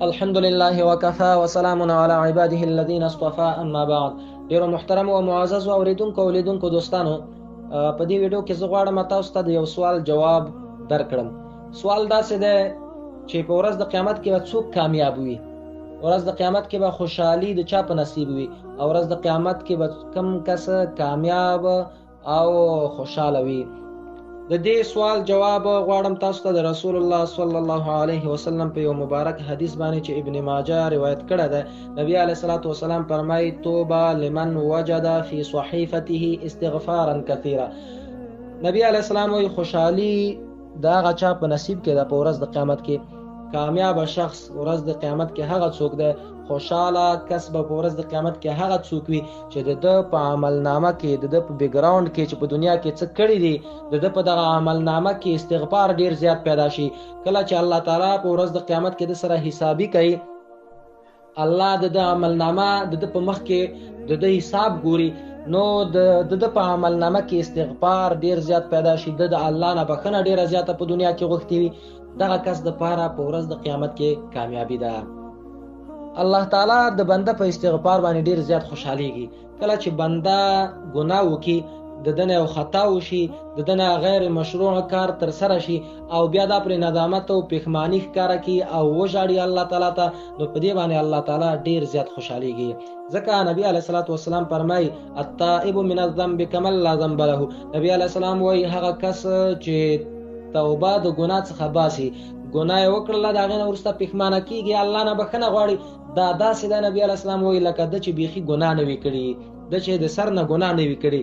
الحمد لله وكفى وسلام على عباده الذين اصطفى اما بعد. ډیرو محترم او معزز اوریدونکو او لیدونکو دوستانو، په دې ویډیو کې زه غواړم تاسو ته د یو سوال جواب درکړم. سوال داسې دی چې په ورځ د قیامت کې به څوک کامیاب وي؟ ورځ د قیامت کې به خوشحالي د چا په نصیب وي؟ او ورځ د قیامت کې به کم کس کامیاب او خوشحاله وي؟ د دې سوال جواب غواړم تاسو ته د رسول الله صلی الله علیه وسلم په یو مبارک حدیث باندې چې ابن ماجه روایت کړی دی. نبی علیه الصلاة والسلام فرمایي: توبه لمن وجد فی صحیفته استغفارا کثیرا. نبی علیه السلام وایي خوشحالي د هغه چا په نصیب کې ده په ورځ د قیامت کې. کامیاب شخص ورځ د قیامت کې هغه څوک دی، خوشحاله کس به په ورځ د قیامت کې هغه څوک وي چې د ده په عملنامه کې، د ده په بیکګراوند کې چې په دنیا کې څه کړي دي، د ده په دغه عملنامه کې استغفار ډیر زیات پیدا شي. کله چې الله تعالی په ورځ د قیامت کې د سره حسابي کوي، الله د ده عملنامه د ده په مخ کې د ده حساب ګوري، نو د ده په عملنامه کې استغفار ډیر زیات پیدا شي، د الله نه بخښنه ډیره زیاته په دنیا کې غوښتې وي. دغه کس د پاره په ورځ د قیامت کې کامیابی ده. الله تعالی د بنده په استغفار باندې ډیر زیات خوشحالیږي. کله چې بنده ګناه وکړي، د دنه یو خطا وشي، د دنه غیر مشروع کار تر سره شي، او بیا دا پر ندامت او پښیمانی ښکاره کی او وژاړي الله تعالی ته، نو په دې باندې الله تعالی ډیر زیات خوشحالیږي. ځکه نبی علیه الصلاة والسلام فرمایي: التائب من الذنب كمن لا ذنب له. نبی علیه السلام وایي هغه کس چې توبه د ګناه څخه باسي، ګناه یې وکړله، د هغې نه وروسته پښیمانه کېږي، الله نه بښنه غواړي، دا داسې ده نبي علیه السلام وایي لکه ده چې بیخي ګناه نه وي کړي، ده چې د سر نه ګناه نه وي کړي.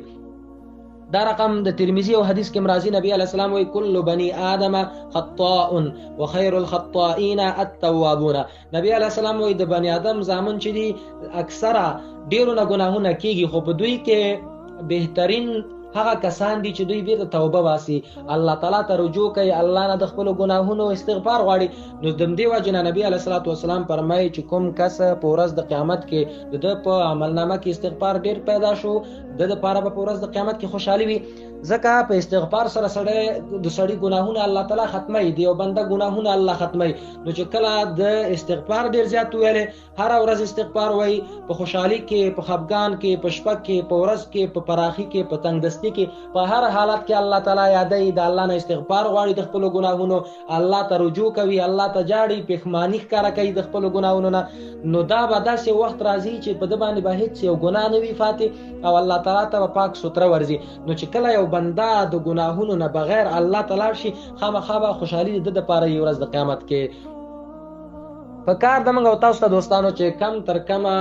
دا رقم د ترمذي او حدیث کې راځي. نبی علیه السلام وایي: کل بني آدم خطاء وخیر الخطائین التوابون. نبی علیه السلام وایي د بني آدم زامن چې دي اکثره ډیرو نه ګناهونه کېږي، خو په دوی کې بهترین هغه کسان دي چې دوی بیرته توبه باسي، الله تعالی ته رجوع کوي، الله نه د خپلو ګناهونو استغفار غواړي. نو د دې وجې نه نبی علیه الصلاة والسلام فرمایي چې کوم کس په ورځ د قیامت کې د ده په عملنامه کې استغفار ډیر پیدا شو، د ده لپاره به په ورځ د قیامت کې خوشحالي وي. ځکه په استغفار سره د سړي ګناهونه الله تعالی ختموي، د یو بنده ګناهونه الله ختموي. نو چې کله د استغفار ډیر زیات ویلې، هر ورځ استغفار وایي، په خوشحالي کې، په خفګان کې، په شپه کې، په ورځ کې، په پراخي کې، په تنګدستي کې، په هر حالت کې الله تعالی یادوي، د الله نه استغفار غواړي د خپلو ګناهونو، الله ته رجوع کوي، الله ته جاړي، پښیماني ښکاره کوي د خپلو ګناهونو نه. نو دا به داسې وخت راځي چې په ده باندې به هېڅ یو ګناه نه وي فاتح، او الله تعالی ته به پاک سوتره ورځي. نو چې کله یو بنده د ګناهونو نه بغیر الله ته لاړ شي، خامخا به خوشحالي د ده دپاره یې ورځ د قیامت کې. په کار د موږ او تاسو ته دوستانو چې کم تر کمه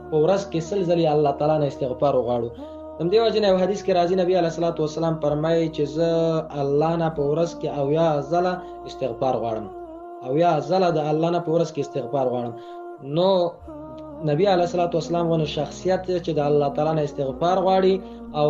په ورځ کې سل ځلې الله تعالی نه استغفار وغواړو. د همدې وجې نه یو حدیث کې راځي، نبي علیه الصلاة والسلام فرمایي چې زه الله نه په ورځ کې 80 ځله استغفار غواړم، 80 ځله د الله نه په ورځ کې استغفار غواړم. نو نبی علیه الصلاة والسلام غوندې شخصیت چې د الله تعالی نه استغفار غواړي او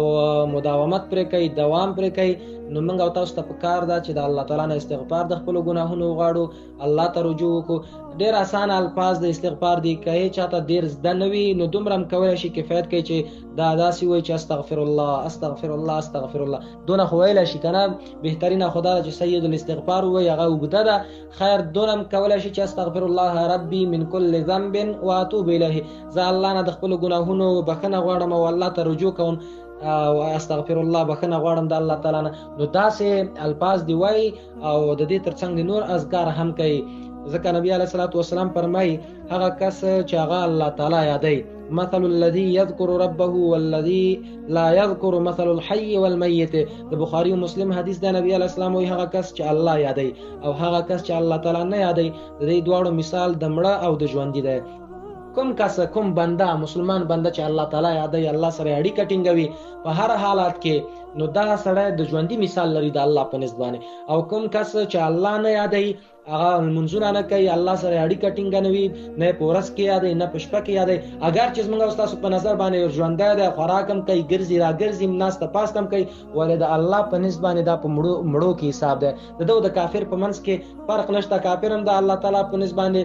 مداومت پرې کوي، دوام پرې کوي، نو موږ او تاسو ته پکار ده چې د الله تعالی نه استغفار د خپلو ګناهونو وغواړو، الله ته رجوع وکړو. ډېر اسانه الفاظ د استغفار دي، که یې چاته ډېر زده نه وي نو دومره هم کولی شي کفایت کوي چې دا داسې وایي چې استغفر الله استغفر الله استغفر الله، دونه خو ویلی شي که نه. بهترینه خو دا ده چې سید الاستغفار ووایي، هغه اوږده ده، خیر دونه هم کولی شي چې استغفر الله ربي من کل ذنب واتوب الیه، زه الله نه د خپلو ګناهونو بښنه غواړم او الله ته رجوع کوم، او استغفر الله بخښنه غواړم د الله تعالی نه. نو داسې الفاظ دی وایي او د دې ترڅنګ د نور اذکار هم کوي. ځکه نبی علیه الصلاة والسلام فرمایي هغه کس چې هغه الله تعالی یادوي، مثل الذي يذكر ربه والذي لا يذكر مثل الحي والميت. د بخاري او مسلم حدیث د نبی علیه السلام وایي هغه کس چې الله یادوي او هغه کس چې الله تعالی نه یادوي، د دې دواړو مثال د مړه او د ژوندي دی. کوم کس، کوم بنده، مسلمان بنده چې الله تعالی یادوي، الله سره اړیکه ټینګوي په هر حالات کې، نو دا سړی د ژوندي مثال لري د الله په نسبت باندې. او کوم کس چې الله نه یادوي، هغه لمونځونه نه کوي، الله سره اړیکه ټینګه نه وي، نه په ورځ کې یادوي نه په شپه کې یادوي، اگر چې زموږ او ستاسو په نظر باندې ژوندی دی، خوراک هم کوي، ګرځي راګرځي، ناسته پاسته هم کوي، ولې د الله په نسبت باندې دا په مړو کې حساب دی. د ده او د کافر په منځ کې فرق نشته. کافر هم د الله تعالی په نسبت باندې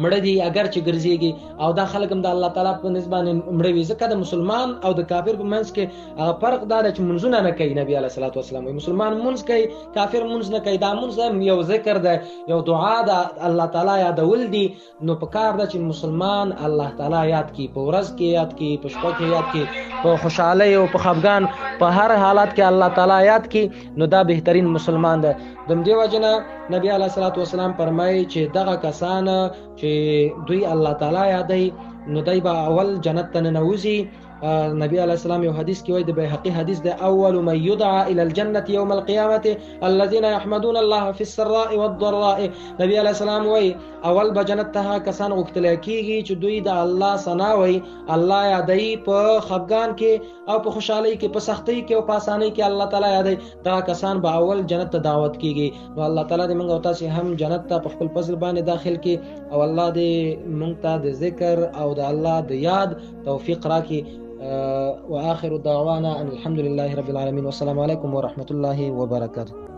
مړه دي اگر چې ګرځيږي او دا خلک هم د الله تعالی په نسبت مړه وي. ځکه د مسلمان او د کافر په منځ کې فرق دا دی چې منځونه نه کوي. نبی علیه الصلاۃ والسلام وایي مسلمان منځ کوي، کافر منځ نه کوي. دا منځ یو ذکر دی، یو دعا ده، الله تعالی یادول دي. نو په کار ده چې مسلمان الله تعالی یاد کړي، په ورځ کې یاد کړي، په شپه کې یاد کړي، په خوشحالۍ او په خفګان، په هر حالت کې الله تعالی یاد کړي. نو دا بهترین مسلمان ده. د دې وجنه نبی علیه الصلاۃ والسلام فرمایي چې دغه کسان چې دوی الله تعالی یادوي نو دوی به اول جنت ته ننوځي. نبی علیه السلام یو حدیث کې وایي، د بیهقي حدیث ده، اول من يدعى الى الجنه يوم القيامه الذين يحمدون الله في السراء والضراء. نبی علیه السلام وایي اول به جنت ته کسان غوښتل کیږي چې دوی د الله ثنا وایي، الله یادوي په خفګان کې او په خوشحالۍ کې، په سختۍ کې او په اسانۍ کې الله تعالی یادوي. دا کسان به اول جنت ته دعوت کیږي. نو الله تعالی دې موږ او تاسو هم جنت ته په خپل فضل باندې داخل کړي او الله دې موږ ته د ذکر او د الله د یاد توفیق راکړي. وآخر دعوانا أن الحمد لله رب العالمين والسلام عليكم ورحمة الله وبركاته.